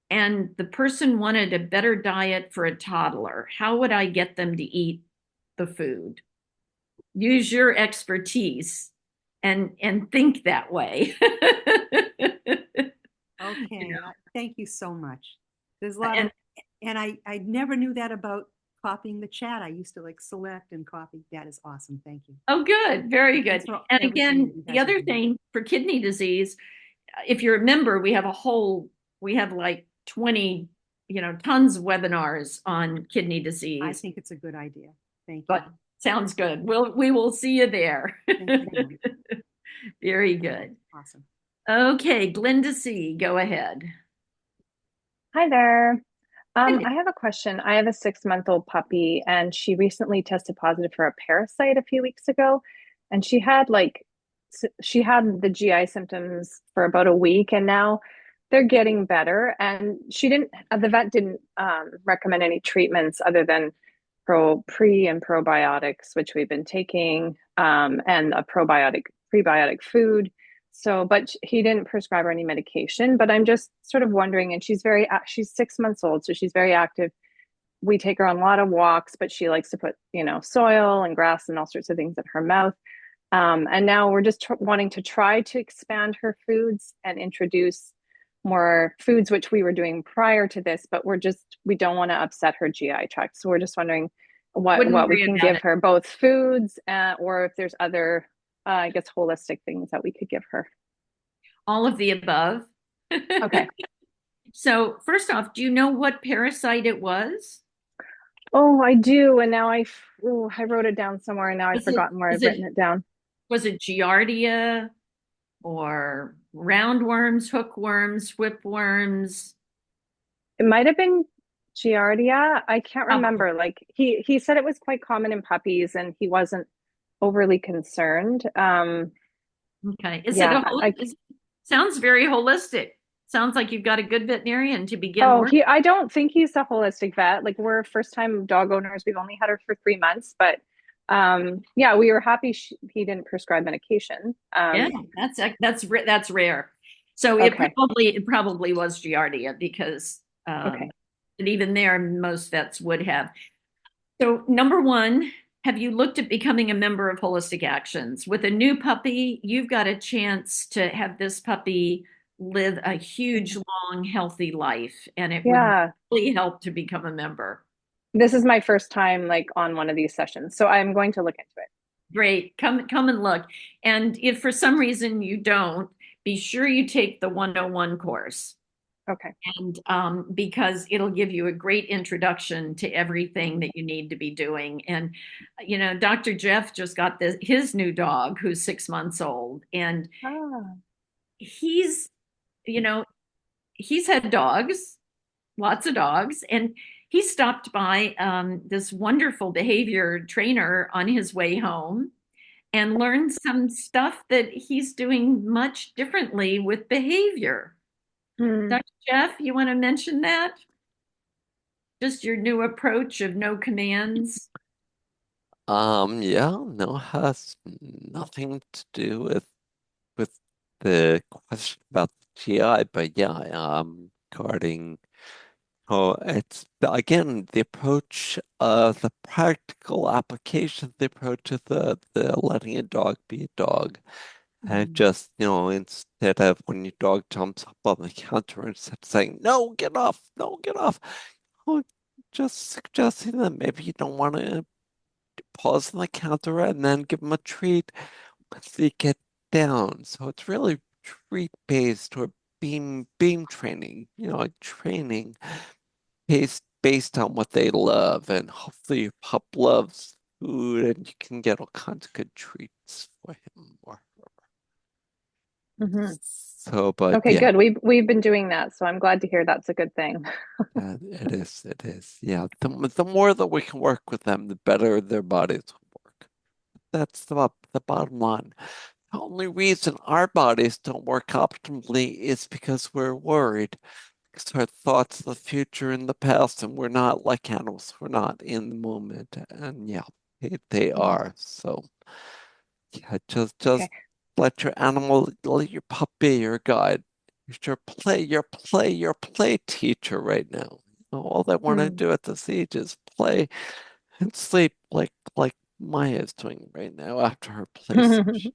and the person wanted a better diet for a toddler, how would I get them to eat the food? Use your expertise and think that way. Okay, thank you so much. There's a lot and I never knew that about copying the chat. I used to like select and copy. That is awesome. Thank you. Oh, good. Very good. Thanks for And everything again, that you the guys are other doing. thing for kidney disease, if you remember, we have like 20, tons of webinars on kidney I disease. think it's a good idea. Thank you. But sounds good. We will see you there. Thank you very much. Very good. Awesome. Okay, Glenda C., go ahead. Hi there. Hi. I have a question. I have a 6-month-old puppy, and she recently tested positive for a parasite a few weeks ago. And she had the GI symptoms for about a week, and now they're getting better. And the vet didn't recommend any treatments other than pre and probiotics, which we've been taking, and a prebiotic food. So, but he didn't prescribe her any medication. But I'm just sort of wondering, and she's 6 months old, so she's very active. We take her on a lot of walks, but she likes to put, soil and grass and all sorts of things in her mouth. And now we're just wanting to try to expand her foods and introduce more foods, which we were doing prior to this, but we don't want to upset her GI tract. So we're just wondering what Wouldn't we worry can about give it. her, both foods, or if there's other, I guess, holistic things that we could give her. All of the above. Okay. So first off, do you know what parasite it was? Oh, I do. And now I wrote it down somewhere, and now I've forgotten where I've written it down. Was it Giardia or roundworms, hookworms, whipworms? It might have been Giardia. I can't Probably. remember. Like he said it was quite common in puppies, and he wasn't overly concerned. Okay. Sounds very holistic. Sounds like you've got a good veterinarian to begin working. I don't think he's a holistic vet. Like, we're first time dog owners. We've only had her for 3 months, but yeah, we were happy he didn't prescribe medication. Yeah, that's rare. So Okay. it probably was Giardia because Okay. and even there most vets would have. So number one, have you looked at becoming a member of Holistic Actions? With a new puppy, you've got a chance to have this puppy live a huge, long, healthy life, and it would Yeah. really help to become a member. This is my first time on one of these sessions, so I'm going to look into it. Great. Come and look. And if for some reason you don't, be sure you take the 101 course. Okay. And because it'll give you a great introduction to everything that you need to be doing. And, Dr. Jeff just got his new dog who's 6 months old. And he's had dogs, lots of dogs. And he stopped by this wonderful behavior trainer on his way home and learned some stuff that he's doing much differently with behavior. Dr. Jeff, you want to mention that? Just your new approach of no commands? Yeah, no, has nothing to do with the question about the GI, but yeah, regarding it's again the approach, the practical application, the approach of the letting a dog be a dog. And just, instead of when your dog jumps up on the counter, instead of saying, no, get off, no, get off, just suggesting that maybe you don't want to pause on the counter and then give them a treat once they get down. So it's really treat-based or beam training, like training based on what they love. And hopefully your pup loves food and you can get all kinds of good treats for him or her. So, but okay, yeah, good. We've been doing that, so I'm glad to hear that's a good thing. it is. Yeah, the more that we can work with them, the better their bodies will work. That's the bottom line. The only reason our bodies don't work optimally is because we're worried. Because our thoughts of the future and the past, and we're not like animals. We're not in the moment. And yeah, they are. So yeah, just Okay. let your pup be your guide. Your play teacher right now. All they want to do at this age is play and sleep like Maya's doing right now after her play session.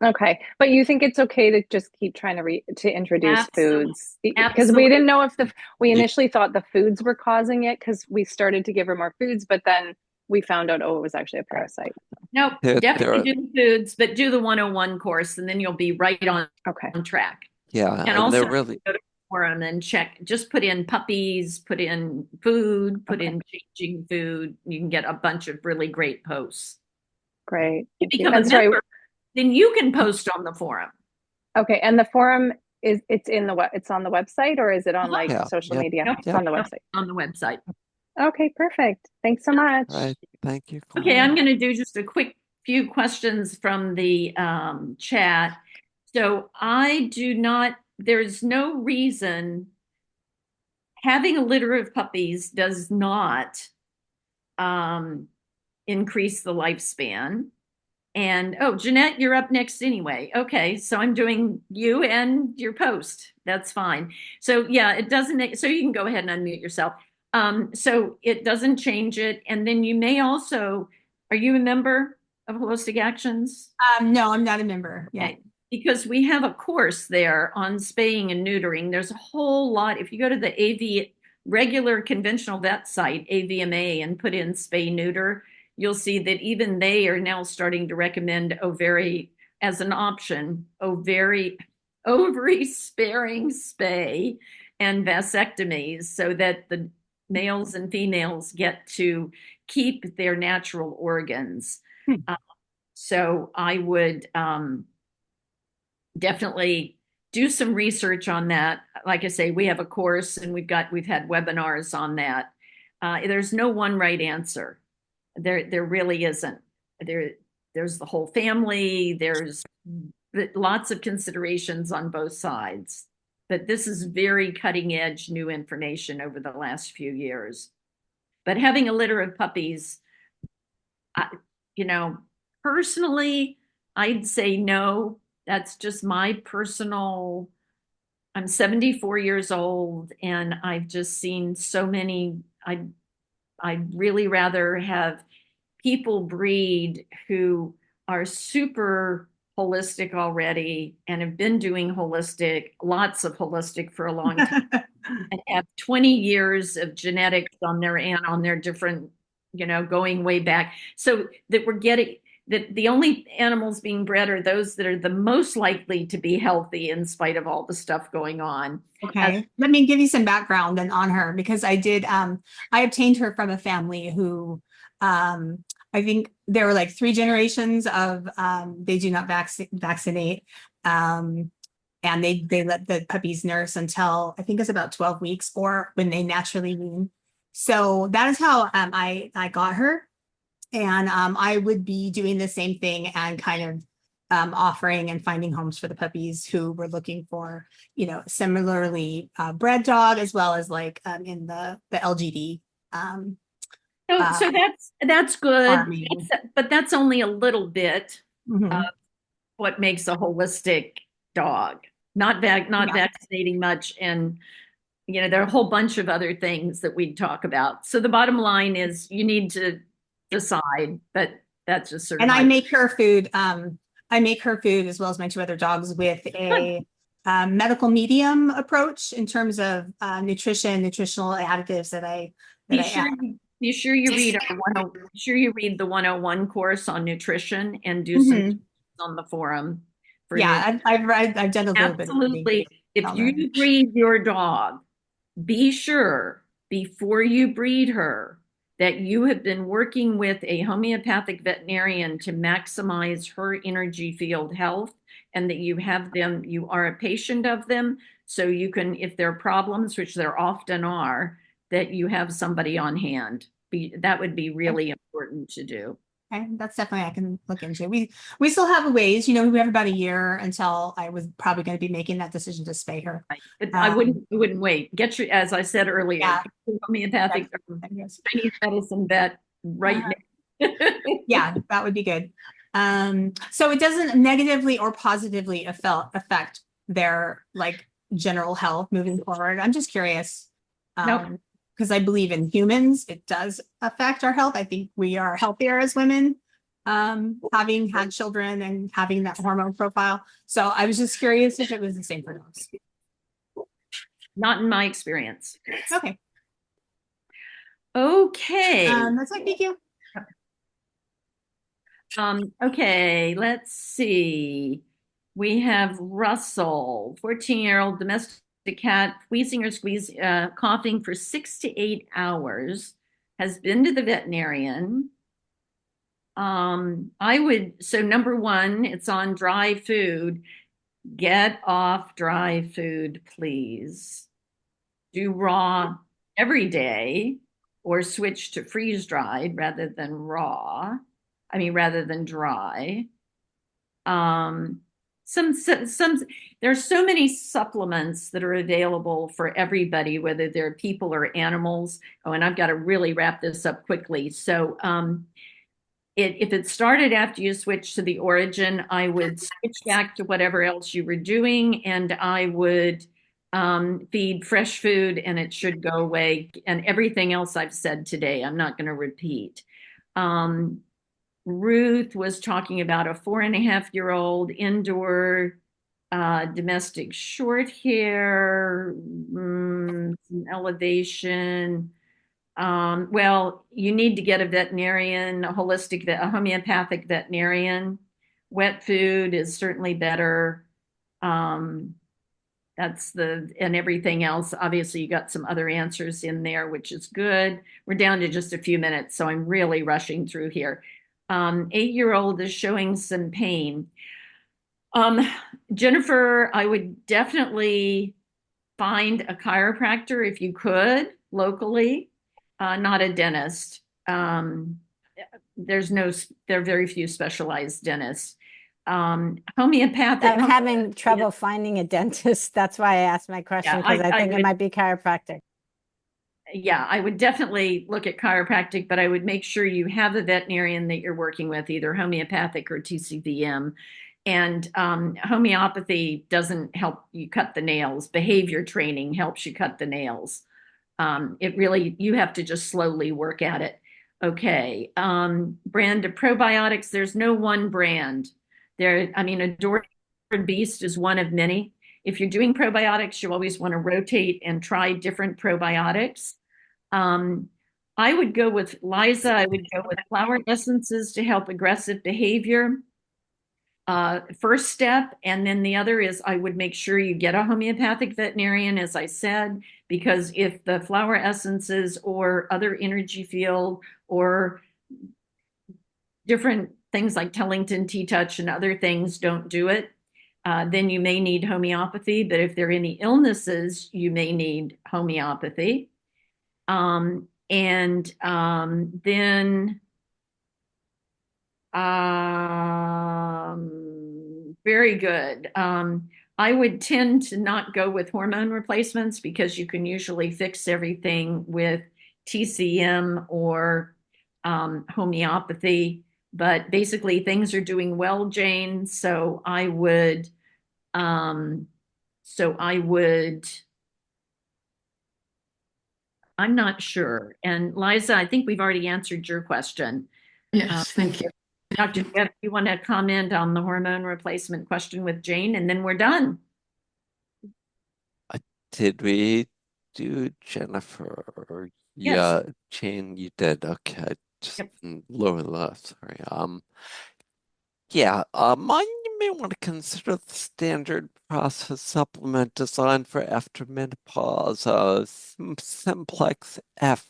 Okay, but you think it's okay to just keep trying to introduce Absolutely. foods because we Absolutely. didn't know if we Yeah. initially thought the foods were causing it because we started to give her more foods, but then we found out, oh, it was actually a parasite. Nope, There definitely are, do the foods, but do the 101 course and then you'll be right on Okay. track. yeah, And and also they're really, go to the forum and check, just put in puppies, put in food, put in changing food. You can get a bunch of really great posts. Great. You Thank you. become a And sorry, member, then you can post on the forum. okay, and the forum it's on the website or is it on like yeah, social yeah, media? Nope, It's yeah, on the nope, website. on the website. Okay, perfect. Thanks so much. right. Thank you. Okay, I'm going to do just a quick few questions from the chat. So there's no reason having a litter of puppies does not increase the lifespan. And oh, Jeanette, you're up next anyway. Okay, so I'm doing you and your post. That's fine. So yeah, it doesn't, so you can go ahead and unmute yourself. So it doesn't change it. And then you may also, are you a member of Holistic Actions? No, I'm not a member. Yeah. Okay. Because we have a course there on spaying and neutering. There's a whole lot. If you go to the regular conventional vet site, AVMA, and put in spay neuter, you'll see that even they are now starting to recommend ovary as an option, ovary sparing spay and vasectomies so that the males and females get to keep their natural organs. So I would definitely do some research on that. Like I say, we have a course and we've had webinars on that. There's no one right answer. There really isn't. There's the whole family. There's lots of considerations on both sides. But this is very cutting edge new information over the last few years. But having a litter of puppies, personally, I'd say no. That's just my personal. I'm 74 years old and I've just seen so many. I'd really rather have people breed who are super holistic already and have been doing lots of holistic for a long time and have 20 years of genetics on their different, going way back. So that we're getting that the only animals being bred are those that are the most likely to be healthy in spite of all the stuff going on. Okay. Let me give you some background then on her because I obtained her from a family who, I think there were like 3 generations of, they do not vaccinate. And they let the puppies nurse until I think it's about 12 weeks or when they naturally wean. So that is how I got her. And I would be doing the same thing and kind of offering and finding homes for the puppies who were looking for, similarly bred dog as well as like in the LGD. So that's good, farming. but that's only a little bit Mhm. of what makes a holistic dog. Not vaccinating much, and there are a whole bunch of other things that we'd talk about. So the bottom line is you need to decide, but that's just sort of. And I make her food. I make her food as well as my 2 other dogs with a medical medium approach in terms of nutritional additives that I add. Be sure you read the 101 course on nutrition and do some on the forum. Yeah, I've done a little bit. Absolutely. If you breed your dog, be sure before you breed her that you have been working with a homeopathic veterinarian to maximize her energy field health and that you are a patient of them. So you can, if there are problems, which there often are, that you have somebody on hand. That would be really important to do. Okay, that's definitely I can look into. We still have a ways, we have about a year until I was probably going to be making that decision to spay her. Right. But I wouldn't wait. Get your, as I said earlier, homeopathic Chinese medicine vet right now. Yeah, that would be good. So it doesn't negatively or positively affect their like general health moving forward. I'm just curious. Nope. Because I believe in humans, it does affect our health. I think we are healthier as women. having had children and having that hormone profile. So I was just curious if it was the same for dogs. Not in my experience. Okay. Okay. That's it. Thank you. Okay, let's see. We have Russell, 14-year-old domestic cat, wheezing or coughing for 6 to 8 hours, has been to the veterinarian. So number one, it's on dry food. Get off dry food, please. Do raw every day or switch to freeze dried rather than rather than dry. There's so many supplements that are available for everybody, whether they're people or animals. Oh, and I've got to really wrap this up quickly. So, if it started after you switched to the origin, I would switch back to whatever else you were doing, and I would feed fresh food, and it should go away. And everything else I've said today, I'm not going to repeat. Ruth was talking about a 4.5-year-old indoor domestic short hair, some elevation. Well, you need to get a veterinarian, a homeopathic veterinarian. Wet food is certainly better. And everything else. Obviously, you got some other answers in there, which is good. We're down to just a few minutes, so I'm really rushing through here. 8-year-old is showing some pain. Jennifer, I would definitely find a chiropractor if you could locally, not a dentist. There are very few specialized dentists. Homeopathic. I'm having trouble finding a dentist. That's why I asked my question, because I think it might be chiropractic. Yeah, I would definitely look at chiropractic, but I would make sure you have a veterinarian that you're working with, either homeopathic or TCVM. And homeopathy doesn't help you cut the nails. Behavior training helps you cut the nails. You have to just slowly work at it. Okay. Brand of probiotics, there's no one brand. Adored Beast is one of many. If you're doing probiotics, you always want to rotate and try different probiotics. I would go with Liza. I would go with flower essences to help aggressive behavior. First step. And then the other is I would make sure you get a homeopathic veterinarian, as I said, because if the flower essences or other energy field or different things like Tellington Tea Touch and other things don't do it, then you may need homeopathy. But if there are any illnesses, you may need homeopathy. Then very good. I would tend to not go with hormone replacements because you can usually fix everything with TCM or homeopathy. But basically, things are doing well, Jane. So I would. I'm not sure. And Liza, I think we've already answered your question. Yes, thank you. Dr. Jeff, you want to comment on the hormone replacement question with Jane, and then we're done. Did we do Jennifer? Yes. Yeah, Jane, you did. Okay, just lower left. Sorry. You may want to consider the standard process supplement designed for after menopause, Simplex F.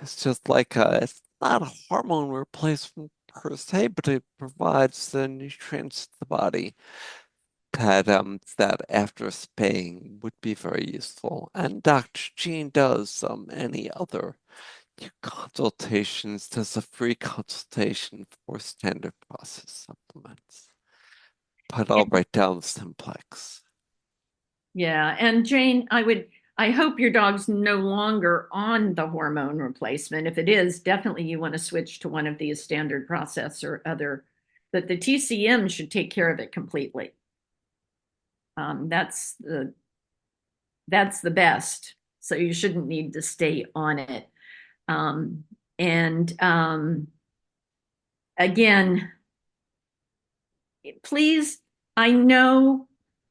It's just like it's not a hormone replacement per se, but it provides the nutrients to the body that after spaying would be very useful. And Dr. Jean does any other consultations, does a free consultation for standard process supplements. But I'll write down the Simplex. Yeah, and Jane, I hope your dog's no longer on the hormone replacement. If it is, definitely you want to switch to one of these standard process or other, but the TCM should take care of it completely. That's the best. So you shouldn't need to stay on it. again, please, I know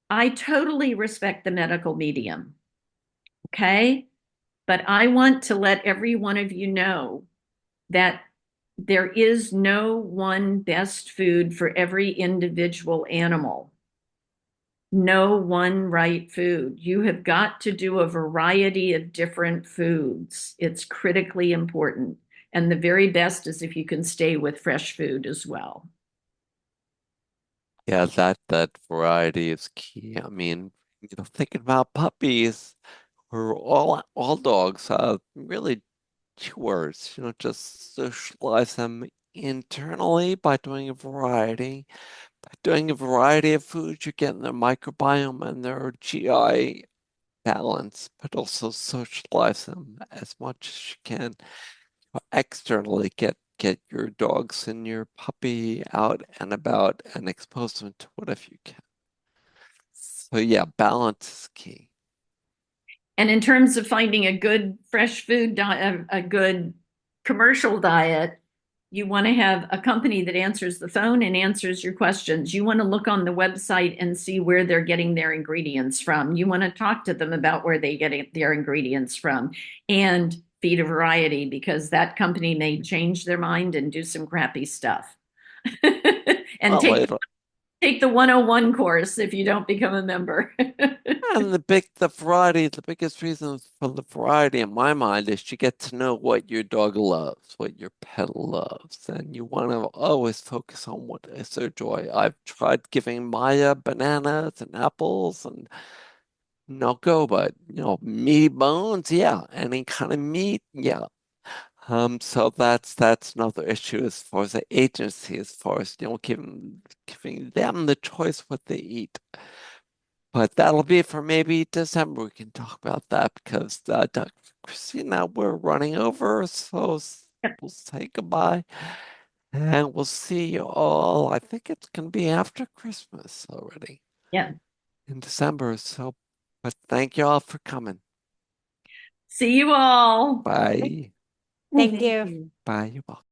I totally respect the medical medium. Okay. But I want to let every one of you know that there is no one best food for every individual animal. No one right food. You have got to do a variety of different foods. It's critically important. And the very best is if you can stay with fresh food as well. Yeah, that variety is key. I mean, thinking about puppies, or all dogs, really two words, just socialize them internally by doing a variety. By doing a variety of foods, you're getting their microbiome and their GI balance, but also socialize them as much as you can. Externally, get your dogs and your puppy out and about and expose them to whatever you can. So yeah, balance is key. And in terms of finding a good fresh food diet, a good commercial diet, you want to have a company that answers the phone and answers your questions. You want to look on the website and see where they're getting their ingredients from. You want to talk to them about where they get their ingredients from and feed a variety, because that company may change their mind and do some crappy stuff. And Well, take the 101 course if you don't become a member. and the biggest reason for the variety in my mind is you get to know what your dog loves, what your pet loves, and you want to always focus on what is their joy. I've tried giving Maya bananas and apples and no go, but meaty bones, yeah, any kind of meat, yeah. So that's another issue as far as the agency, as far as giving them the choice what they eat. But that'll be for maybe December. We can talk about that because Dr. Christina, we're running over, so we'll say goodbye. And we'll see you all. I think it's going to be after Christmas already. Yeah. In December. So, but thank you all for coming. See you all. Bye. Thank you. Bye. You're welcome.